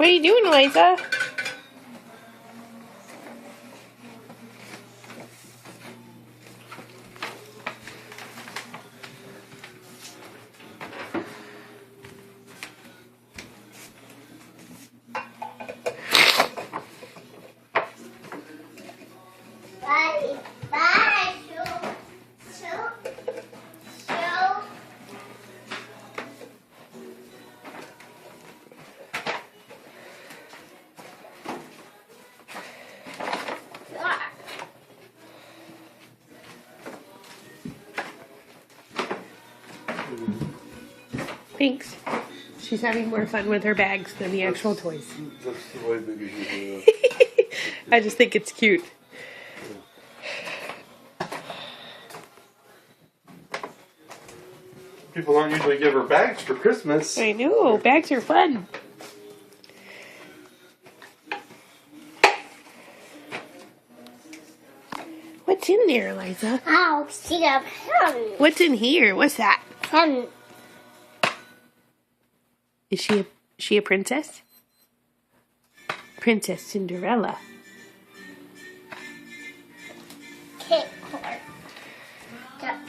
What are you doing, Eliza? Thanks. She's having more fun with her bags than the actual toys. That's the way baby should do I just think it's cute. People don't usually give her bags for Christmas. I know. Bags are fun. What's in there, Eliza? Oh, see a pen. What's in here? What's that? Pen. Is she a princess? Princess Cinderella. Cake cord. Duck.